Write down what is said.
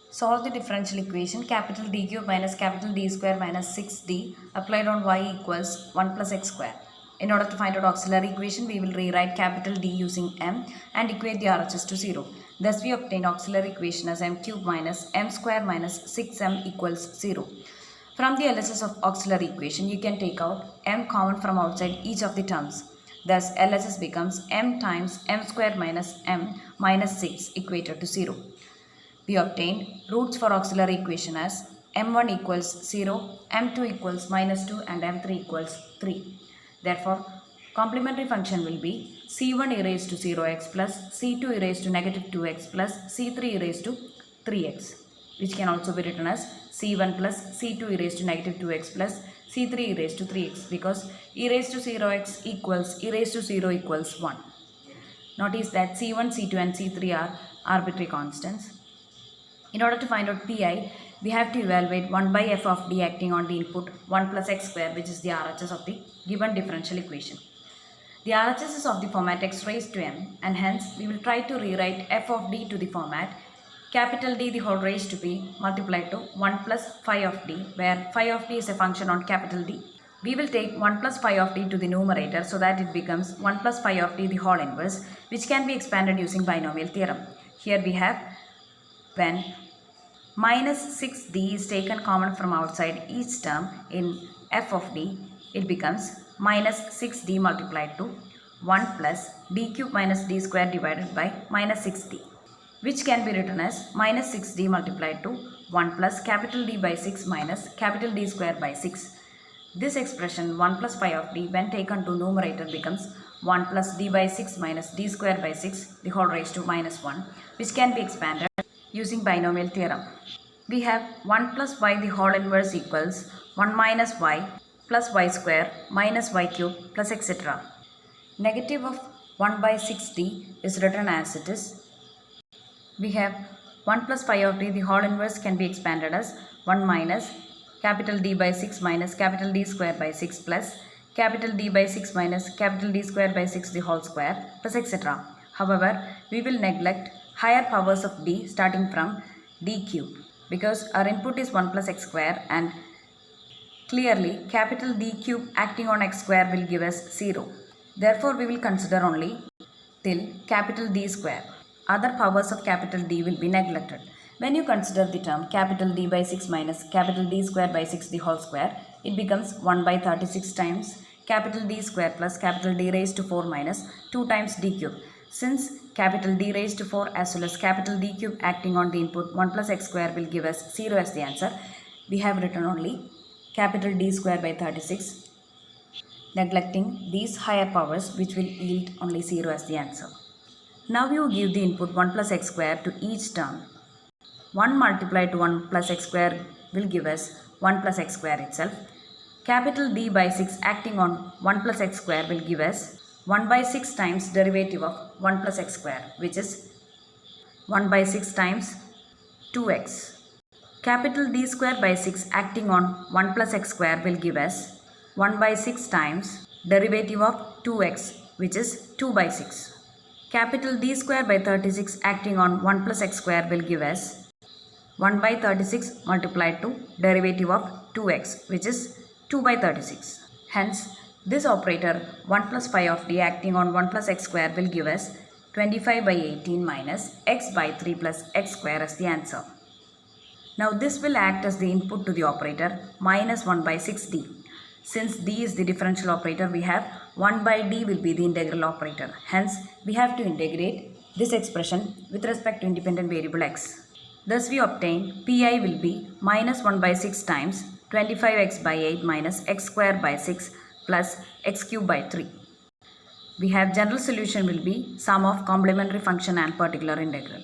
Solve the differential equation capital D cube minus capital D square minus 6D applied on y equals 1 plus x square. In order to find out auxiliary equation, we will rewrite capital D using m and equate the RHS to 0. Thus, we obtain auxiliary equation as m cube minus m square minus 6m equals 0. From the LHS of auxiliary equation, you can take out m common from outside each of the terms. Thus, LHS becomes m times m square minus m minus 6 equated to 0. We obtained roots for auxiliary equation as m1 equals 0, m2 equals minus 2 and m3 equals 3. Therefore, complementary function will be c1 e raised to 0x plus c2 e raised to negative 2x plus c3 e raised to 3x, which can also be written as c1 plus c2 e raised to negative 2x plus c3 e raised to 3x, because e raised to 0x equals e raised to 0 equals 1. Notice that c1, c2 and c3 are arbitrary constants. In order to find out pi, we have to evaluate 1 by f of d acting on the input 1 plus x square, which is the RHS of the given differential equation. The RHS is of the format x raised to m, and hence we will try to rewrite f of d to the format capital D the whole raised to b multiplied to 1 plus phi of d, where phi of d is a function on capital D. We will take 1 plus phi of d to the numerator so that it becomes 1 plus phi of d the whole inverse, which can be expanded using binomial theorem. Here we have when minus 6d is taken common from outside each term in f of d, it becomes minus 6d multiplied to 1 plus d cube minus d square divided by minus 6d, which can be written as minus 6d multiplied to 1 plus capital D by 6 minus capital D square by 6. This expression 1 plus phi of d when taken to numerator becomes 1 plus d by 6 minus d square by 6 the whole raised to minus 1, which can be expanded using binomial theorem. We have 1 plus y the whole inverse equals 1 minus y plus y square minus y cube plus etc. Negative of 1 by 6d is written as it is. We have 1 plus phi of d the whole inverse can be expanded as 1 minus capital D by 6 minus capital D square by 6 plus capital D by 6 minus capital D square by 6 the whole square plus etc. However, we will neglect higher powers of d starting from d cube, because our input is 1 plus x square, and clearly capital D cube acting on x square will give us 0. Therefore, we will consider only till capital D square. Other powers of capital D will be neglected. When you consider the term capital D by 6 minus capital D square by 6 the whole square, it becomes 1 by 36 times capital D square plus capital D raised to 4 minus 2 times D cube. Since capital D raised to 4 as well as capital D cube acting on the input 1 plus x square will give us 0 as the answer, we have written only capital D square by 36, neglecting these higher powers, which will yield only 0 as the answer. Now you give the input 1 plus x square to each term. 1 multiplied to 1 plus x square will give us 1 plus x square itself. Capital D by 6 acting on 1 plus x square will give us 1 by 6 times derivative of 1 plus x square, which is 1 by 6 times 2x. Capital D square by 6 acting on 1 plus x square will give us 1 by 6 times derivative of 2x, which is 2 by 6. Capital D square by 36 acting on 1 plus x square will give us 1 by 36 multiplied to derivative of 2x, which is 2 by 36. Hence, this operator 1 plus phi of d acting on 1 plus x square will give us 25 by 18 minus x by 3 plus x square as the answer. Now this will act as the input to the operator minus 1 by 6d. Since d is the differential operator, we have 1 by d will be the integral operator. Hence, we have to integrate this expression with respect to independent variable x. Thus, we obtain pi will be minus 1 by 6 times 25x by 8 minus x square by 6 plus x cube by 3. We have general solution will be sum of complementary function and particular integral.